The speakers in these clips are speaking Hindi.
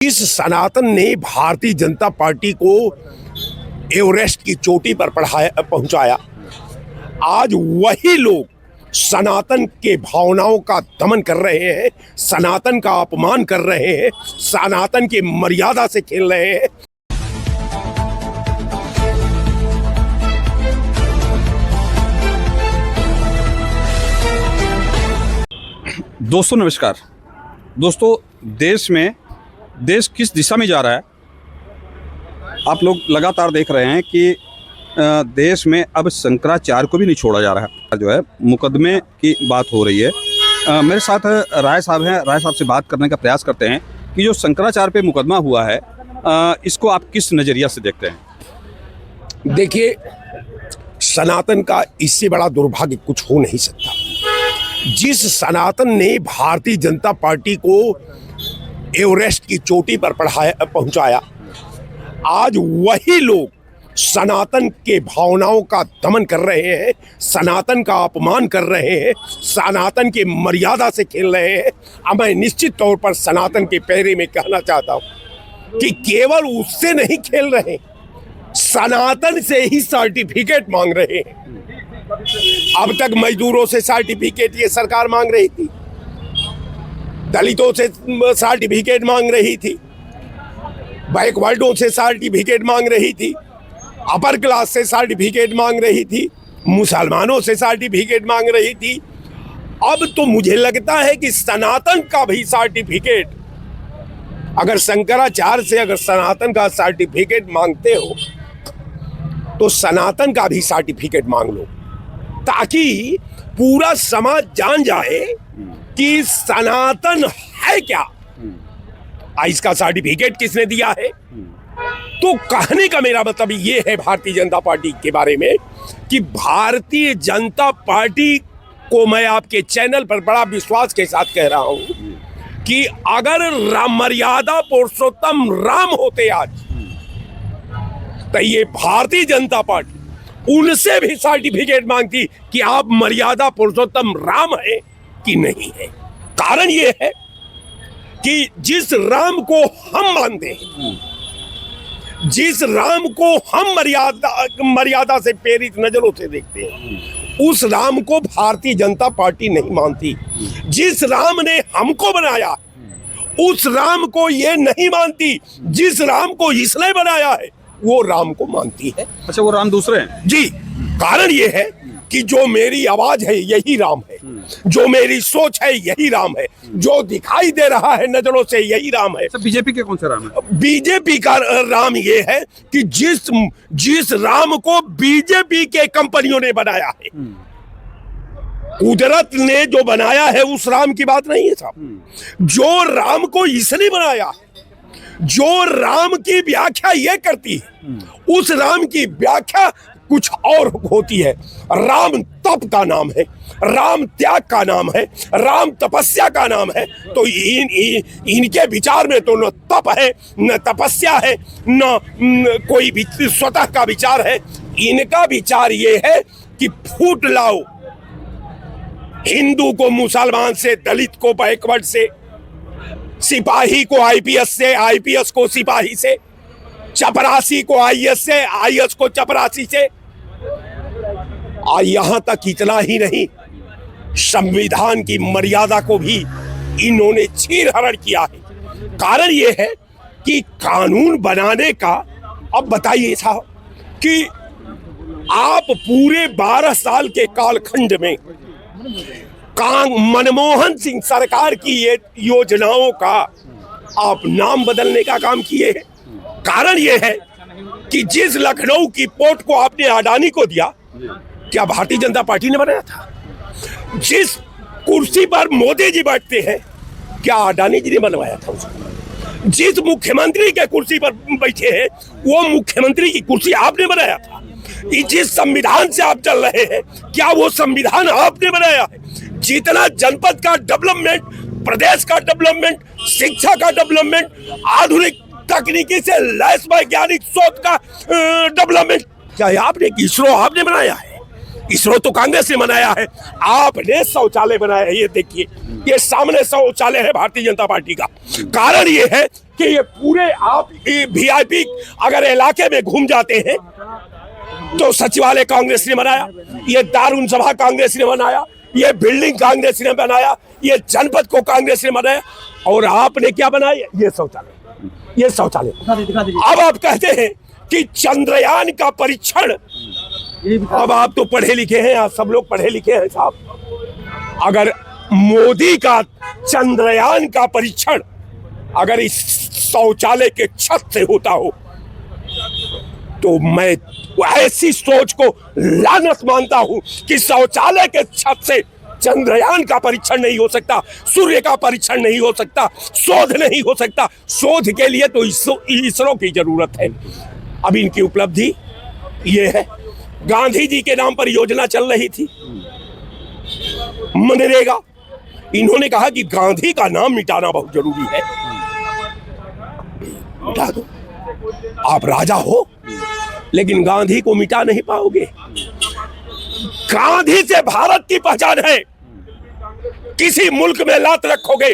इस सनातन ने भारतीय जनता पार्टी को एवरेस्ट की चोटी पर पहुंचाया। आज वही लोग सनातन के भावनाओं का दमन कर रहे हैं, सनातन का अपमान कर रहे हैं, सनातन की मर्यादा से खेल रहे हैं। दोस्तों नमस्कार। दोस्तों देश किस दिशा में जा रहा है, आप लोग लगातार देख रहे हैं कि देश में अब शंकराचार्य को भी नहीं छोड़ा जा रहा है। जो है मुकदमे की बात हो रही है। मेरे साथ राय साहब हैं। राय साहब से बात करने का प्रयास करते हैं कि जो शंकराचार्य पे मुकदमा हुआ है, इसको आप किस नज़रिया से देखते हैं? देखिए, सनातन का इससे बड़ा दुर्भाग्य कुछ हो नहीं सकता। जिस सनातन ने भारतीय जनता पार्टी को एवरेस्ट की चोटी पर पहुंचाया, आज वही लोग सनातन के भावनाओं का दमन कर रहे हैं, सनातन का अपमान कर रहे हैं, सनातन की मर्यादा से खेल रहे हैं। अब मैं निश्चित तौर पर सनातन के पैरे में कहना चाहता हूं कि केवल उससे नहीं खेल रहे, सनातन से ही सर्टिफिकेट मांग रहे हैं। अब तक मजदूरों से सर्टिफिकेट ये सरकार मांग रही थी, दलितों से सर्टिफिकेट मांग रही थी, बैकवर्डों से सर्टिफिकेट मांग रही थी, अपर क्लास से सर्टिफिकेट मांग रही थी, मुसलमानों से सर्टिफिकेट मांग रही थी। अब तो मुझे लगता है कि सनातन का भी सर्टिफिकेट, अगर शंकराचार्य से अगर सनातन का सर्टिफिकेट मांगते हो तो सनातन का भी सर्टिफिकेट मांग लो, ताकि पूरा समाज जान जाए कि सनातन है क्या, इसका सर्टिफिकेट किसने दिया है। तो कहने का मेरा मतलब ये है भारतीय जनता पार्टी के बारे में कि भारतीय जनता पार्टी को मैं आपके चैनल पर बड़ा विश्वास के साथ कह रहा हूं कि अगर मर्यादा पुरुषोत्तम राम होते आज, तो ये भारतीय जनता पार्टी उनसे भी सर्टिफिकेट मांगती कि आप मर्यादा पुरुषोत्तम राम है कि नहीं है। कारण ये है कि जिस राम को हम मानते हैं, जिस राम को हम मर्यादा से प्रेरित नजरों से देखते हैं, उस राम को भारतीय जनता पार्टी नहीं मानती। जिस राम ने हमको बनाया, उस राम को ये नहीं मानती। जिस राम को इसने बनाया है, वो राम को मानती है। अच्छा, वो राम दूसरे हैं? जी। कारण ये है कि जो मेरी आवाज है यही राम है, जो मेरी सोच है यही राम है, जो दिखाई दे रहा है नजरों से यही राम है। बीजेपी के कौन से राम है? बीजेपी का राम ये है कि जिस राम को बीजेपी के कंपनियों ने बनाया है, कुदरत ने जो बनाया है उस राम की बात नहीं है साहब। जो राम को इसने बनाया, जो राम की व्याख्या ये करती है, उस राम की व्याख्या कुछ और होती है। राम तप का नाम है, राम त्याग का नाम है, राम तपस्या का नाम है। तो इनके विचार में तो न तप है, न तपस्या है, न कोई भी स्वतः का विचार है। इनका विचार ये है कि फूट लाओ, हिंदू को मुसलमान से, दलित को बैकवर्ड से, सिपाही को आईपीएस से, आईपीएस को सिपाही से, चपरासी को आईएएस से, आईएएस को चपरासी से। यहां तक इतना ही नहीं, संविधान की मर्यादा को भी इन्होंने चीरहरण किया है। कारण यह है कि कानून बनाने का, अब बताइए साहब कि आप पूरे 12 साल के कालखंड में मनमोहन सिंह सरकार की ये योजनाओं का आप नाम बदलने का काम किए हैं। कारण यह है कि जिस लखनऊ की पोर्ट को आपने अडानी को दिया, क्या भारतीय जनता पार्टी ने बनाया था? जिस कुर्सी पर मोदी जी बैठते हैं, क्या अडानी जी ने बनवाया था उसको? जिस मुख्यमंत्री के कुर्सी पर बैठे हैं, वो मुख्यमंत्री की कुर्सी आपने बनाया था? जिस संविधान से आप चल रहे हैं, क्या वो संविधान आपने बनाया है? जितना जनपद का डेवलपमेंट, प्रदेश का डेवलपमेंट, शिक्षा का डेवलपमेंट, आधुनिक तकनीकी से लैस वैज्ञानिक शोध का डेवलपमेंट, क्या आपने इसरो आपने बनाया है? इसरो तो कांग्रेस ने बनाया है। आपने शौचालय बनाया है। ये देखिए, ये सामने शौचालय है भारतीय जनता पार्टी का। कारण ये है कि ये पूरे आप वीआईपी अगर इलाके में घूम जाते हैं तो सचिवालय कांग्रेस ने बनाया, ये दारुन सभा कांग्रेस ने बनाया, ये बिल्डिंग कांग्रेस ने बनाया, ये जनपद को कांग्रेस ने बनाया, और आपने क्या बनाया? ये शौचालय, ये शौचालय। अब आप कहते हैं कि चंद्रयान का परीक्षण, अब आप तो पढ़े लिखे हैं, आप सब लोग पढ़े लिखे हैं साहब, अगर मोदी का चंद्रयान का परीक्षण अगर इस शौचालय के छत से होता हो तो मैं ऐसी सोच को लानत मानता हूं कि शौचालय के छत से चंद्रयान का परीक्षण नहीं हो सकता, सूर्य का परीक्षण नहीं हो सकता, शोध नहीं हो सकता। शोध के लिए तो इसरो की जरूरत है। अब इनकी उपलब्धि ये है, गांधी जी के नाम पर योजना चल रही थी मनरेगा, इन्होंने कहा कि गांधी का नाम मिटाना बहुत जरूरी है, मिटा दो। आप राजा हो लेकिन गांधी को मिटा नहीं पाओगे। गांधी से भारत की पहचान है। किसी मुल्क में लात रखोगे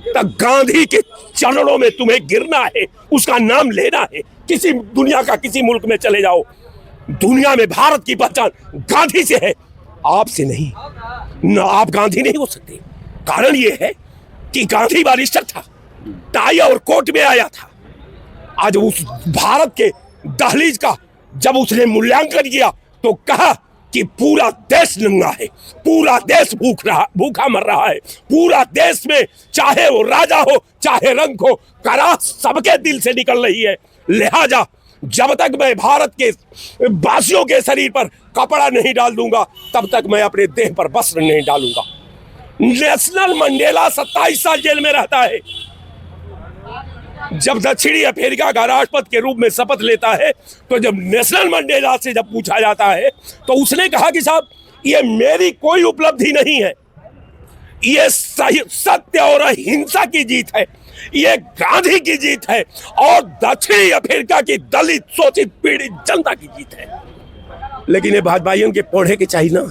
तो गांधी के चरणों में तुम्हें गिरना है, उसका नाम लेना है। किसी दुनिया का किसी मुल्क में चले जाओ, दुनिया में भारत की पहचान गांधी से है, आपसे नहीं। न आप गांधी नहीं हो सकते। कारण यह है कि गांधी बारिस्टर था, टाई और कोट में आया था। आज उस भारत के दहलीज का जब उसने मूल्यांकन किया तो कहा कि पूरा देश नंगा है, पूरा देश भूखा मर रहा है, पूरा देश में चाहे वो राजा हो चाहे रंग हो, कराह सबके दिल से निकल रही है। लिहाजा जब तक मैं भारत के वासियों के शरीर पर कपड़ा नहीं डाल दूंगा तब तक मैं अपने देह पर वस्त्र नहीं डालूंगा। नेशनल मंडेला 27 साल जेल में रहता है। जब दक्षिणी अफ्रीका का राष्ट्रपति के रूप में शपथ लेता है तो जब नेशनल मंडेला से जब पूछा जाता है तो उसने कहा कि साहब ये मेरी कोई उपलब्धि नहीं है, ये सत्य और अहिंसा की जीत है, ये गांधी की जीत है और दक्षिणी अफ्रीका की दलित शोषित पीड़ित जनता की जीत है। लेकिन ये भाइयों के पौधे के चाहिए ना,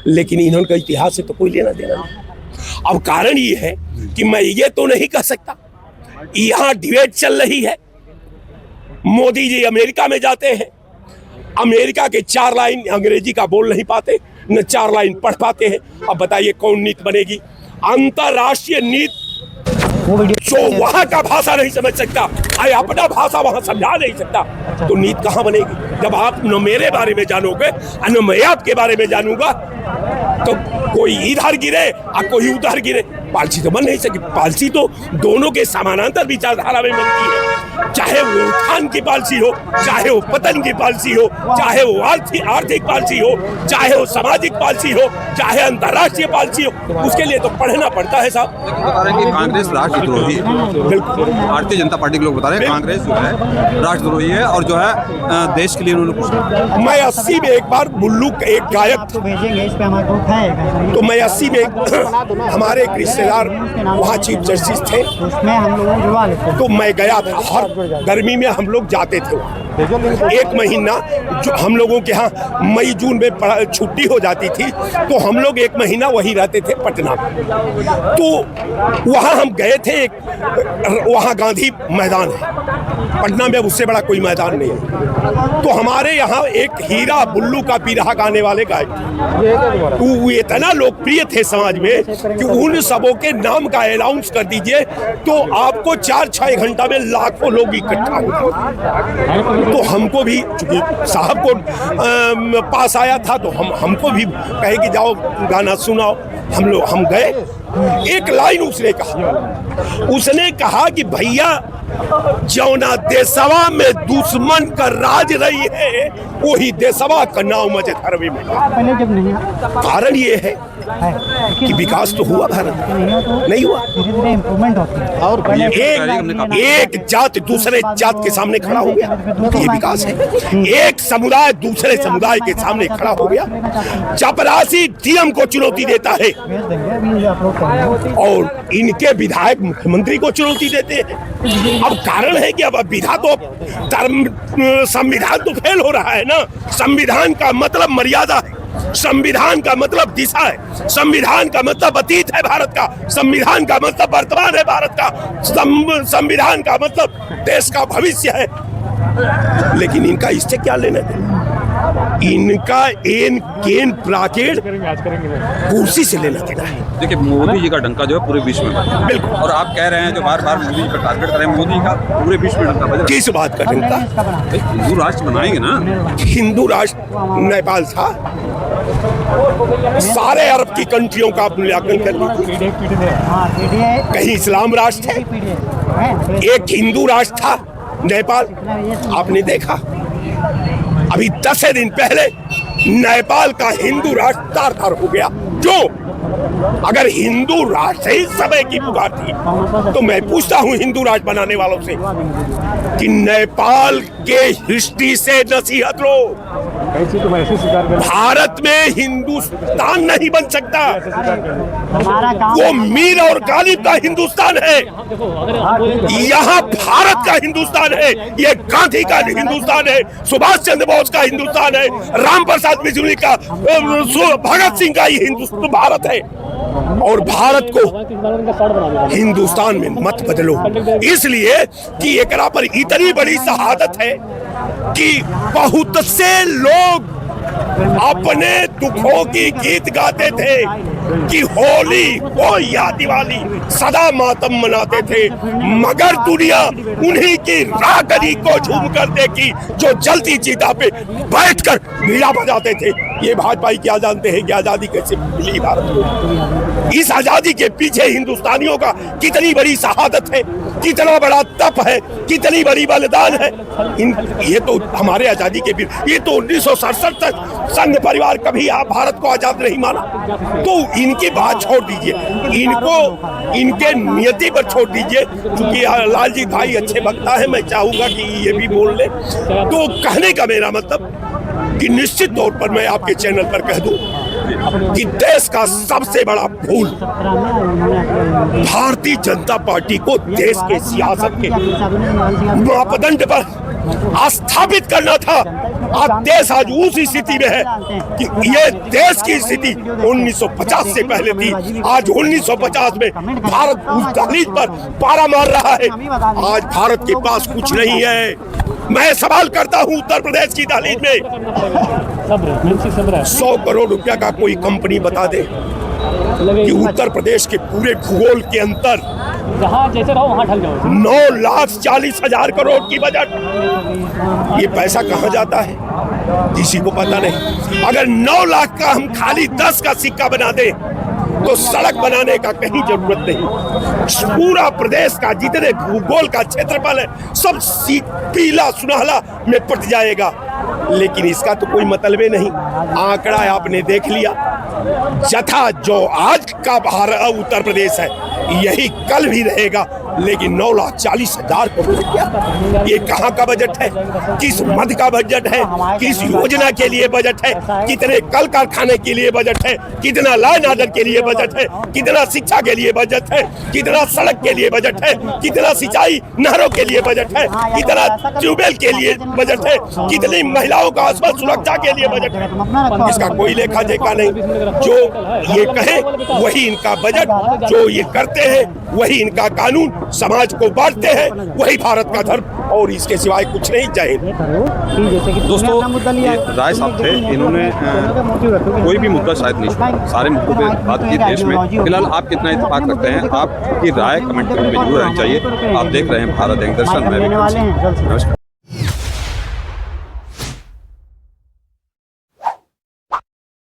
लेकिन इन्होंने इतिहास से तो कोई लेना देना नहीं। अब कारण ये है कि मैं ये तो नहीं कह सकता, यहां डिबेट चल रही है, मोदी जी अमेरिका में जाते हैं, अमेरिका के 4 लाइन अंग्रेजी का बोल नहीं पाते, न 4 लाइन पढ़ पाते हैं। अब बताइए कौन नीति बनेगी? अंतरराष्ट्रीय नीति जो वहां का भाषा नहीं समझ सकता, अपना भाषा वहां समझा नहीं सकता, तो नीति कहां बनेगी? जब आप न मेरे बारे में जानोगे न मैं आपके बारे में जानूंगा तो कोई इधर गिरे और कोई उधर गिरे, पॉलिसी तो बन नहीं सकती। पॉलिसी तो दोनों के समानांतर विचारधारा में बनती है, चाहे वो उत्थान की पॉलिसी हो, चाहे वो पतन की पॉलिसी हो, चाहे वो आर्थिक पॉलिसी हो, चाहे वो सामाजिक पॉलिसी हो, चाहे अंतर्राष्ट्रीय पॉलिसी हो, उसके लिए तो पढ़ना पड़ता है साहब। बता रहे हैं कि कांग्रेस राष्ट्रद्रोही है। बिल्कुल, भारतीय जनता पार्टी के लोग बता रहे हैं कांग्रेस जो है राष्ट्रद्रोही है और जो है देश के लिए उन्होंने कुछ। मैं 80 में एक बार बुल्लू एक गायक था, तो मैं 80 में हमारे एक रिश्तेदार वहाँ चीफ जस्टिस थे, तो मैं गया था। हर गर्मी में हम लोग जाते थे वहाँ। 1 महीना जो हम लोगों के यहाँ मई जून में छुट्टी हो जाती थी तो हम लोग 1 महीना वहीं रहते थे पटना में। तो वहाँ हम गए थे, वहाँ गांधी मैदान है पटना में, उससे बड़ा कोई मैदान नहीं है। तो हमारे यहाँ एक हीरा बुल्लू का पीरा गाने वाले गायक थे, वो इतना लोकप्रिय थे समाज में कि उन सबों के नाम का अनाउंस कर दीजिए तो आपको 4-6 घंटा में लाखों लोग इकट्ठा हो। तो हमको भी चूंकि साहब को पास आया था तो हमको भी कहे कि जाओ गाना सुनाओ। हम गए, एक लाइन उसने कहा कि भैया जौना देशवा में दुश्मन का राज रही है वही देशवा का नाम मुझे धर्मी में। कारण ये है कि विकास तो हुआ भारत नहीं हुआ, और एक जात दूसरे जात के सामने खड़ा हो गया, ये विकास है। एक समुदाय दूसरे समुदाय के सामने खड़ा हो गया, चपरासी डीएम को चुनौती देता है और इनके विधायक मुख्यमंत्री को चुनौती देते हैं। अब कारण है कि अब विधा तो संविधान तो फेल हो रहा है ना। संविधान का मतलब मर्यादा है, संविधान का मतलब दिशा है, संविधान का मतलब अतीत है भारत का, संविधान का मतलब वर्तमान है भारत का, संविधान का मतलब देश का भविष्य है। लेकिन इनका इससे क्या लेना देना? इनका एन केन प्राकेट कुर्सी से लेना देना है। देखिए, मोदी जी का डंका जो है पूरे विश्व में बजा। बिल्कुल। और आप कह रहे हैं जो बार बार मोदी जी का टारगेट कर रहे हैं, मोदी का पूरे विश्व में डंका बज रहा है। किस बात का डंका? हिंदू राष्ट्र बनाएंगे ना। हिंदू राष्ट्र नेपाल था, सारे अरब की कंट्रियों का आप मूल्यांकन कर लीजिए, कहीं इस्लाम राष्ट्र है, एक हिंदू राष्ट्र था नेपाल, आपने देखा। अभी 10 दिन पहले नेपाल का हिंदू राष्ट्र तार-तार हो गया। क्यों? अगर हिंदू राष्ट्र ही समय की पुकार थी तो मैं पूछता हूं हिंदू राष्ट्र बनाने वालों से कि नेपाल के हिस्ट्री से नसीहत लो। भारत में हिंदुस्तान नहीं बन सकता, वो मीर और गालिब का हिंदुस्तान है, यहाँ भारत का हिंदुस्तान है, ये गांधी का हिंदुस्तान है, सुभाष चंद्र बोस का हिंदुस्तान है, राम प्रसाद बिस्मिल का, भगत सिंह का ये हिंदुस्तान भारत है। और भारत को हिंदुस्तान में मत बदलो, इसलिए कि एकरा पर इतनी बड़ी शहादत है कि बहुत से लोग अपने दुखों की गीत गाते थे कि होली हो या दिवाली सदा मातम मनाते थे, मगर दुनिया उन्हीं की रागनी को झूम कर देखी जो जलती चिता पे बैठकर बीड़ा बजाते थे। ये भाजपाई क्या जानते हैं कि आजादी कैसे मिली भारत को? इस आजादी के पीछे हिंदुस्तानियों का कितनी बड़ी शहादत है, कितना बड़ा तप है, कितनी बड़ी बलिदान है। ये तो हमारे आजादी के पीछे, ये तो 1967 तक संघ परिवार कभी आप भारत को आजाद नहीं माना। तो इनकी बात छोड़ दीजिए, इनको इनके नियति पर छोड़ दीजिए। क्योंकि लालजी भाई अच्छे वक्ता है, मैं चाहूंगा कि ये भी बोल ले। तो कहने का मेरा मतलब कि निश्चित तौर पर मैं आपके चैनल पर कह दूं कि देश का सबसे बड़ा भूल भारतीय जनता पार्टी को देश के सियासत के मापदंड पर स्थापित करना था। आज देश आज उस स्थिति में है कि ये देश की स्थिति 1950 से पहले थी। आज 1950 में भारत उस दहलीज पर पारा मार रहा है। आज भारत के पास कुछ नहीं है। मैं सवाल करता हूं उत्तर प्रदेश की दहलीज में 100 करोड़ रुपया का कोई कंपनी बता दे कि उत्तर प्रदेश के पूरे भूगोल के अंतर जहाँ जैसे रहो वहाँ ढल जाओ। 9,40,000 करोड़ की बजट, ये पैसा कहाँ जाता है किसी को पता नहीं। अगर 9 लाख का हम खाली 10 का सिक्का बना दे तो सड़क बनाने का कहीं जरूरत नहीं। पूरा प्रदेश का जितने भूगोल का क्षेत्रफल है सब पीला सुनहला में पट जाएगा। लेकिन इसका तो कोई मतलब ही नहीं। आंकड़ा आपने देख लिया, जथा जो आज का भारत उत्तर प्रदेश है यही कल भी रहेगा। लेकिन 9,40,000 करोड़ रुपया ये कहाँ का बजट है? किस मद का बजट है? किस योजना के लिए बजट है? कितने कल कारखाने के लिए बजट है? कितना लाइन आर्डर के लिए बजट है? कितना शिक्षा के लिए बजट है? कितना सड़क के लिए बजट है? कितना सिंचाई नहरों के लिए बजट है? कितना ट्यूबवेल के लिए बजट है? कितनी महिलाओं का अस्पताल सुरक्षा के लिए बजट है? इसका कोई लेखा जोखा नहीं। जो ये कहे वही इनका बजट, जो ये करते हैं वही इनका कानून, समाज को बांटते हैं वही भारत का धर्म, और इसके सिवाय कुछ नहीं। जय हिंद। दोस्तों, ये राय साहब थे, इन्होंने कोई भी मुद्दा शायद नहीं, सारे मुद्दों पे बात की देश में। फिलहाल आप कितना इत्तेफाक रखते हैं? आपकी राय कमेंट में जरूर रहनी चाहिए। आप देख रहे हैं भारत दर्शन में। नमस्कार।